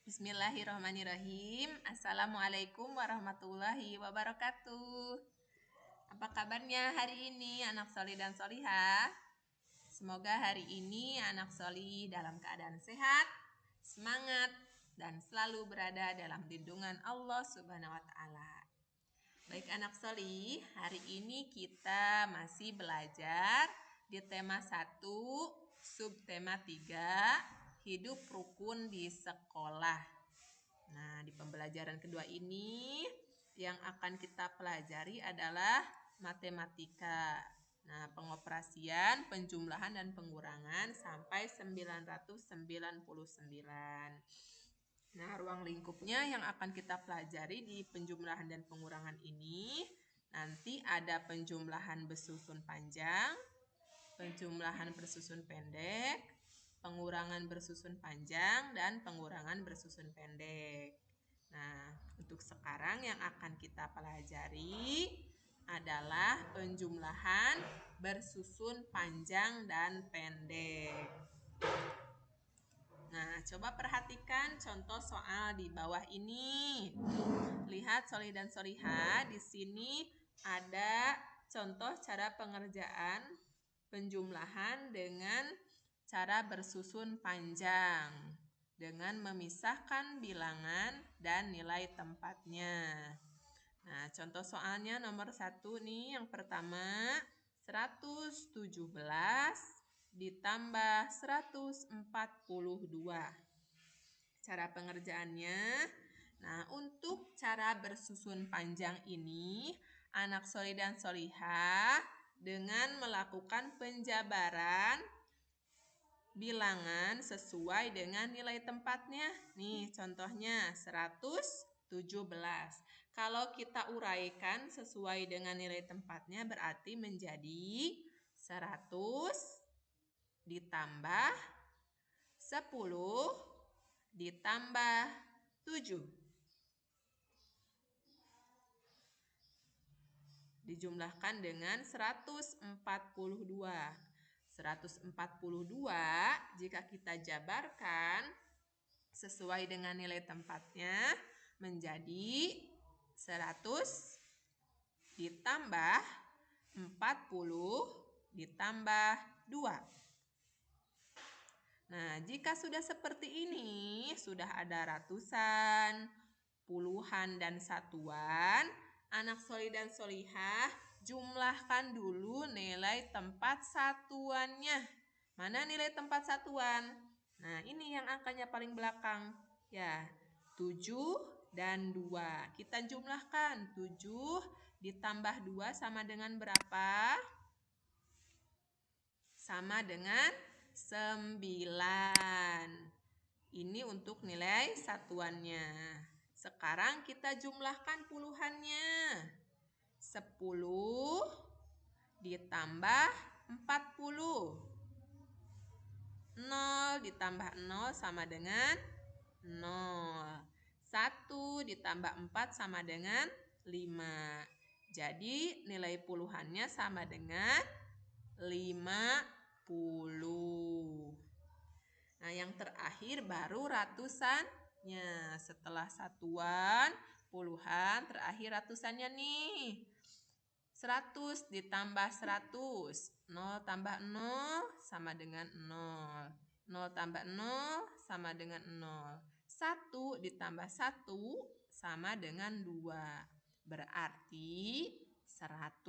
Bismillahirrahmanirrahim. Assalamualaikum warahmatullahi wabarakatuh. Apa kabarnya hari ini anak solih dan solihah? Semoga hari ini anak solih dalam keadaan sehat, semangat, dan selalu berada dalam lindungan Allah Subhanahu wa Ta'ala. Baik anak solih, hari ini kita masih belajar di tema 1, subtema 3, hidup rukun di sekolah. Nah, di pembelajaran kedua ini yang akan kita pelajari adalah matematika. Nah, pengoperasian, penjumlahan, dan pengurangan sampai 999. Nah, ruang lingkupnya yang akan kita pelajari di penjumlahan dan pengurangan ini nanti ada penjumlahan bersusun panjang, penjumlahan bersusun pendek, pengurangan bersusun panjang, dan pengurangan bersusun pendek. Nah, untuk sekarang yang akan kita pelajari adalah penjumlahan bersusun panjang dan pendek. Nah, coba perhatikan contoh soal di bawah ini. Lihat solih dan solihah, di sini ada contoh cara pengerjaan penjumlahan dengan cara bersusun panjang dengan memisahkan bilangan dan nilai tempatnya. Nah, contoh soalnya nomor 1 nih, yang pertama 117 ditambah 142. Cara pengerjaannya, nah untuk cara bersusun panjang ini, anak solih dan solihah dengan melakukan penjabaran bilangan sesuai dengan nilai tempatnya. Nih contohnya 117. Kalau kita uraikan sesuai dengan nilai tempatnya berarti menjadi 100 ditambah 10 ditambah 7. Dijumlahkan dengan 142. 142 jika kita jabarkan sesuai dengan nilai tempatnya menjadi 100 ditambah 40 ditambah 2. Nah, jika sudah seperti ini, sudah ada ratusan, puluhan, dan satuan, anak solih dan solihah jumlahkan dulu nilai tempat satuannya. Mana nilai tempat satuan? Nah, ini yang angkanya paling belakang. Ya, 7 dan 2. Kita jumlahkan. 7 ditambah 2 sama dengan berapa? Sama dengan 9. Ini untuk nilai satuannya. Sekarang kita jumlahkan puluhannya. 10 ditambah 40. 0 ditambah 0 sama dengan 0. 1 ditambah 4 sama dengan 5. Jadi nilai puluhannya sama dengan 50. Nah, yang terakhir baru ratusannya. Setelah satuan, puluhan, terakhir ratusannya nih. 100 ditambah 100. 0 tambah 0 sama dengan 0. 0 tambah 0 sama dengan 0. 1 ditambah 1 sama dengan 2. Berarti 100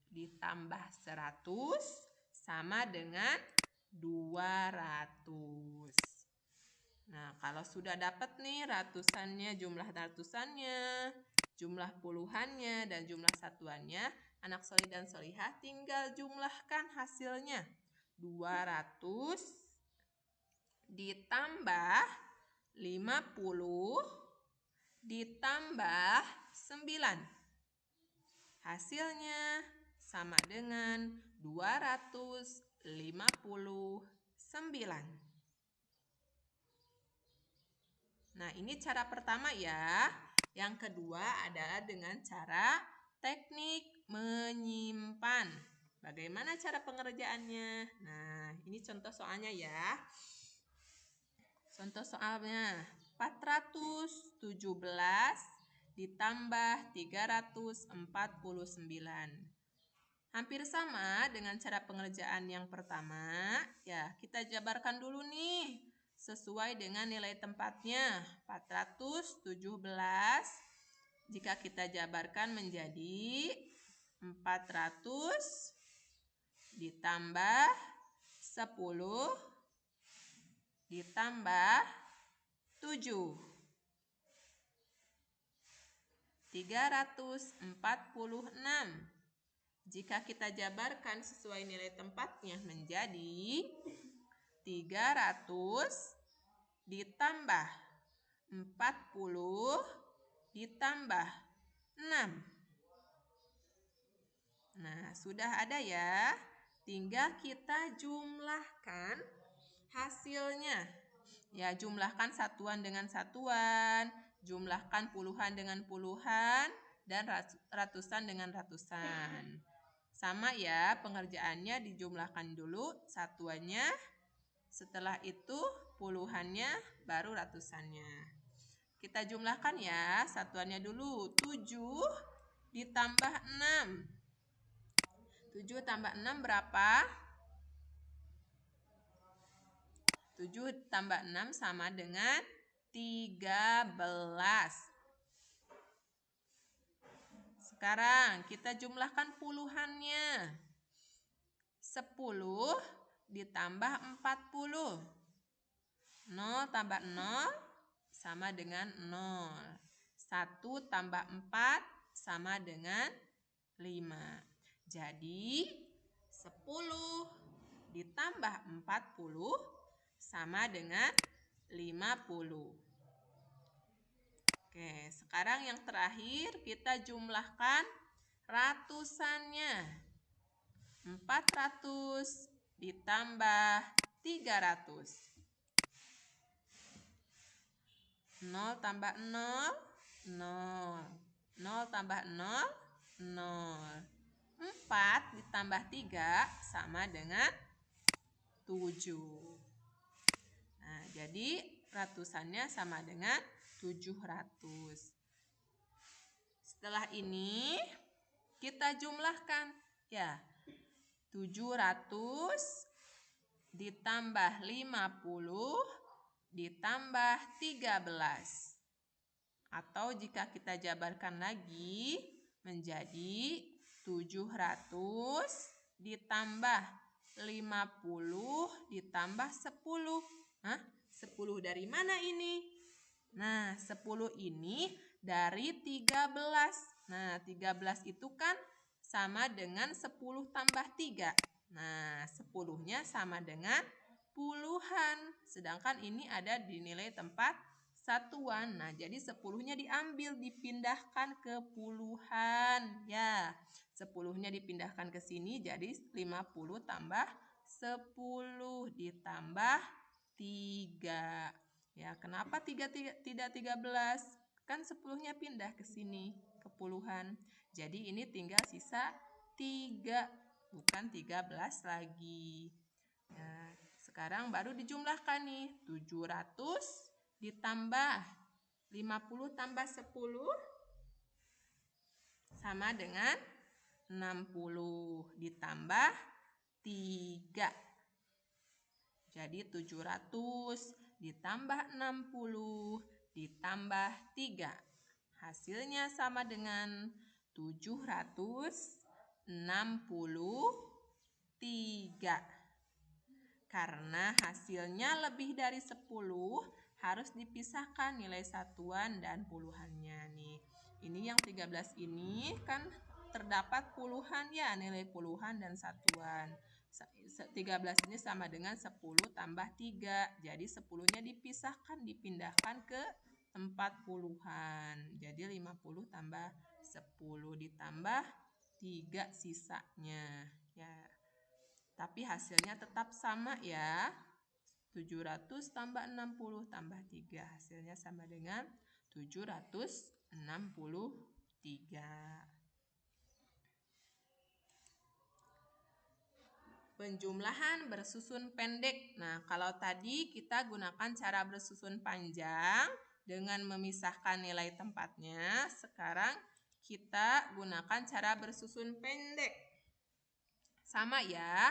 ditambah 100 sama dengan 200. Nah, kalau sudah dapat nih ratusannya, jumlah ratusannya, jumlah puluhannya, dan jumlah satuannya, anak solih dan solihah tinggal jumlahkan hasilnya. 200 ditambah 50 ditambah 9. Hasilnya sama dengan 259. Nah, ini cara pertama ya. Yang kedua adalah dengan cara teknik menyimpan. Bagaimana cara pengerjaannya? Nah, ini contoh soalnya ya. Contoh soalnya. ditambah 349. Hampir sama dengan cara pengerjaan yang pertama. Ya, kita jabarkan dulu nih sesuai dengan nilai tempatnya. 417 jika kita jabarkan menjadi 400 ditambah 10 ditambah 7. 346. Jika kita jabarkan sesuai nilai tempatnya menjadi 300 ditambah 40 ditambah 6. Nah, sudah ada ya. Tinggal kita jumlahkan hasilnya. Ya, jumlahkan satuan dengan satuan, jumlahkan puluhan dengan puluhan, dan ratusan dengan ratusan. Sama ya, pengerjaannya dijumlahkan dulu satuannya, setelah itu puluhannya, baru ratusannya. Kita jumlahkan ya, satuannya dulu. 7 ditambah 6. 7 tambah 6 berapa? 7 tambah 6 sama dengan 13. Sekarang kita jumlahkan puluhannya. 10 ditambah 40. 0 tambah 0 sama dengan 0. 1 tambah 4 sama dengan 5. Jadi 10 ditambah 40 sama dengan 50. Oke, sekarang yang terakhir kita jumlahkan ratusannya. 400 ditambah 300. 0 tambah 0, 0. 0 tambah 0, 0. 4 ditambah 3 sama dengan 7. Nah, jadi ratusannya sama dengan 700. Setelah ini kita jumlahkan ya. 700 ditambah 50 ditambah 13. Atau jika kita jabarkan lagi menjadi 700 ditambah 50 ditambah 10. Hah? 10 dari mana ini? Nah, 10 ini dari 13. Nah, 13 itu kan sama dengan 10 tambah 3. Nah, 10-nya sama dengan puluhan. Sedangkan ini ada di nilai tempat satuan. Nah, jadi 10-nya diambil, dipindahkan ke puluhan. Ya, 10-nya dipindahkan ke sini, jadi 50 tambah 10 ditambah 3. Ya, kenapa tidak 13? Kan 10-nya pindah ke sini, ke puluhan. Jadi ini tinggal sisa 3, bukan 13 lagi. Nah, sekarang baru dijumlahkan nih. 700 ditambah 50 tambah 10 sama dengan 60 ditambah 3. Jadi 700 ditambah 60 ditambah 3. Hasilnya sama dengan 763. Karena hasilnya lebih dari 10, harus dipisahkan nilai satuan dan puluhannya nih. Ini yang 13 ini kan terdapat puluhan ya, nilai puluhan dan satuan. 13 ini sama dengan 10 tambah 3. Jadi 10-nya dipisahkan, dipindahkan ke tempat puluhan. Jadi 50 tambah 10 ditambah 3 sisanya. Ya. Tapi hasilnya tetap sama ya. 700 tambah 60 tambah 3. Hasilnya sama dengan 763. Penjumlahan bersusun pendek. Nah, kalau tadi kita gunakan cara bersusun panjang, dengan memisahkan nilai tempatnya, sekarang kita gunakan cara bersusun pendek. Sama ya,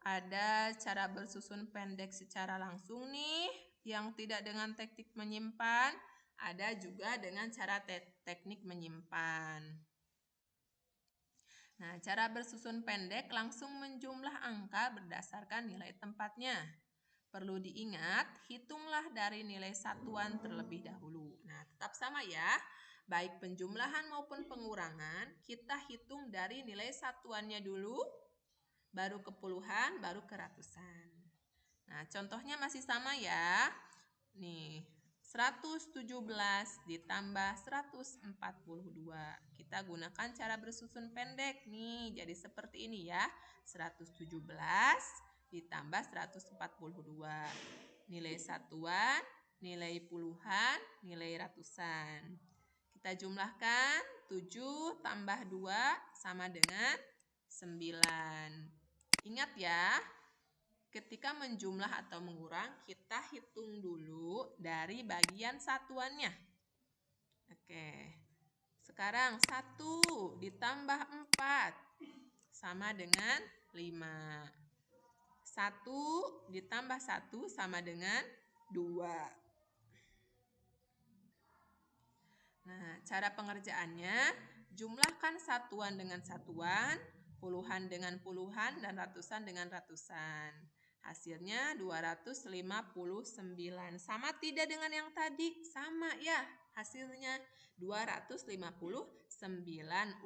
ada cara bersusun pendek secara langsung nih, yang tidak dengan teknik menyimpan, ada juga dengan cara teknik menyimpan. Nah, cara bersusun pendek langsung menjumlah angka berdasarkan nilai tempatnya. Perlu diingat, hitunglah dari nilai satuan terlebih dahulu. Nah, tetap sama ya. Baik penjumlahan maupun pengurangan, kita hitung dari nilai satuannya dulu, baru ke puluhan, baru ke ratusan. Nah, contohnya masih sama ya. Nih, 117 ditambah 142. Kita gunakan cara bersusun pendek nih. Jadi seperti ini ya. 117 ditambah 142. Nilai satuan, nilai puluhan, nilai ratusan. Kita jumlahkan 7 tambah 2 sama dengan 9. Ingat ya, ketika menjumlah atau mengurang, kita hitung dulu dari bagian satuannya. Oke, sekarang 1 ditambah 4 sama dengan 5. 1 ditambah 1 sama dengan 2. Nah, cara pengerjaannya, jumlahkan satuan dengan satuan, puluhan dengan puluhan, dan ratusan dengan ratusan. Hasilnya 259. Sama tidak dengan yang tadi? Sama ya, hasilnya 259,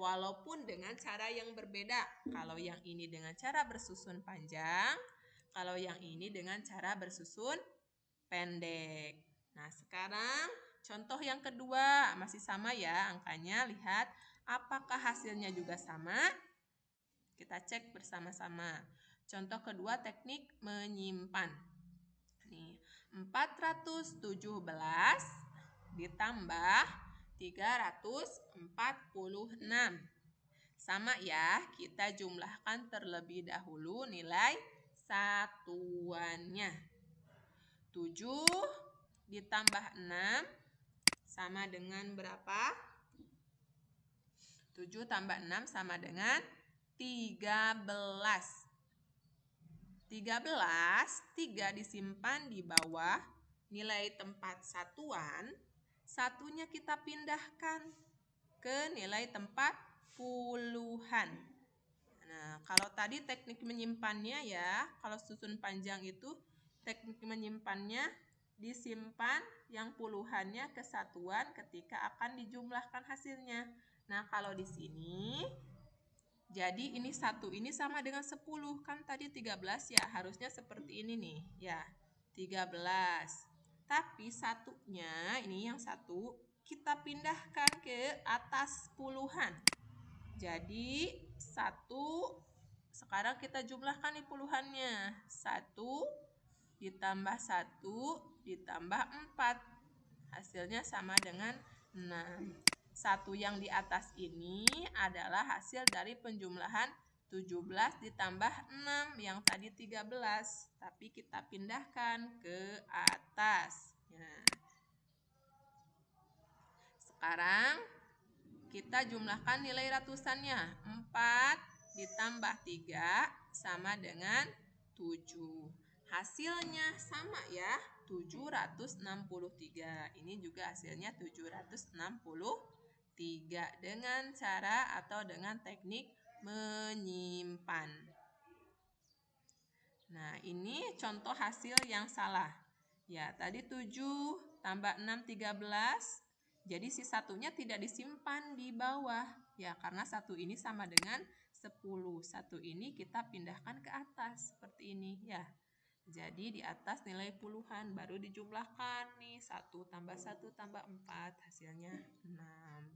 walaupun dengan cara yang berbeda. Kalau yang ini dengan cara bersusun panjang, kalau yang ini dengan cara bersusun pendek. Nah, sekarang contoh yang kedua masih sama ya angkanya. Lihat apakah hasilnya juga sama? Kita cek bersama-sama. Contoh kedua, teknik menyimpan. Nih, 417 ditambah 346. Sama ya, kita jumlahkan terlebih dahulu nilai satuannya. 7 ditambah 6 sama dengan berapa? 7 tambah 6 sama dengan 13. 3 disimpan di bawah nilai tempat satuan. Satunya kita pindahkan ke nilai tempat puluhan. Nah, kalau tadi teknik menyimpannya ya, kalau susun panjang itu teknik menyimpannya disimpan yang puluhannya ke satuan ketika akan dijumlahkan hasilnya. Nah, kalau di sini, jadi ini 1 ini sama dengan 10. Kan tadi 13 ya, harusnya seperti ini nih. Ya, 13. Tapi satunya, ini yang 1, kita pindahkan ke atas puluhan. Jadi 1, sekarang kita jumlahkan nih puluhannya. 1 ditambah 1 ditambah 4. Hasilnya sama dengan 6. 1 yang di atas ini adalah hasil dari penjumlahan 17 ditambah 6 yang tadi 13. Tapi kita pindahkan ke atas. Nah, sekarang kita jumlahkan nilai ratusannya. 4 ditambah 3 sama dengan 7. Hasilnya sama ya, 763. Ini juga hasilnya 763 dengan cara atau dengan teknik menyimpan. Nah, ini contoh hasil yang salah. Ya, tadi 7 tambah 6, 13. Jadi si satunya tidak disimpan di bawah. Ya, karena 1 ini sama dengan 10. 1 ini kita pindahkan ke atas. Seperti ini ya. Jadi di atas nilai puluhan. Baru dijumlahkan nih. 1 tambah 1 tambah 4. Hasilnya 6.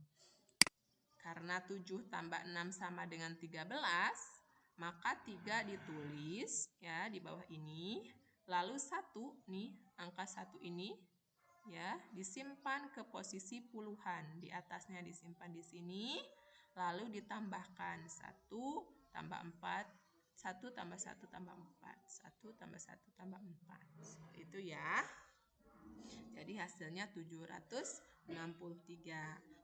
Karena 7 tambah 6 sama dengan 13. Maka 3 ditulis ya di bawah ini. Lalu 1 nih, angka 1 ini ya disimpan ke posisi puluhan. Di atasnya disimpan di sini. Lalu ditambahkan 1 tambah 4. 1 tambah 1 tambah 4. 1 tambah 1 tambah 4. Seperti itu ya. Jadi hasilnya 763.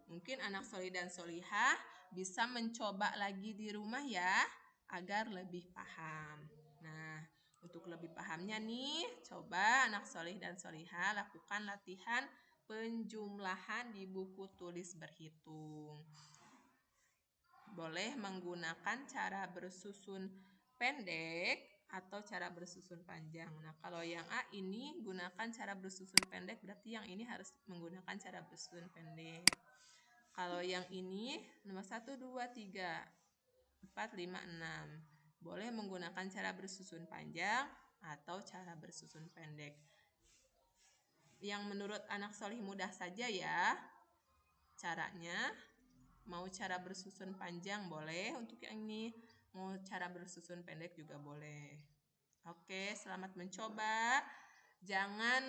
Mungkin anak solih dan solihah bisa mencoba lagi di rumah ya, agar lebih paham. Nah, untuk lebih pahamnya nih, coba anak solih dan solihah lakukan latihan penjumlahan di buku tulis berhitung. Boleh menggunakan cara bersusun pendek atau cara bersusun panjang. Nah, kalau yang A ini gunakan cara bersusun pendek, berarti yang ini harus menggunakan cara bersusun pendek. Kalau yang ini nomor 1, 2, 3, 4, 5, 6. Boleh menggunakan cara bersusun panjang atau cara bersusun pendek. Yang menurut anak solih mudah saja ya caranya. Mau cara bersusun panjang boleh untuk yang ini, mau cara bersusun pendek juga boleh. Oke, selamat mencoba. Jangan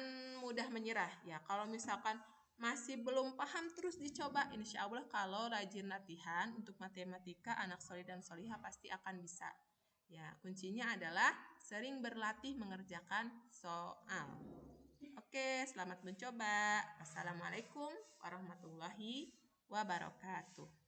mudah menyerah ya. Kalau misalkan masih belum paham, terus dicoba. Insya Allah kalau rajin latihan untuk matematika, anak solih dan solihah pasti akan bisa. Ya, kuncinya adalah sering berlatih mengerjakan soal. Oke, selamat mencoba. Assalamualaikum warahmatullahi wabarakatuh.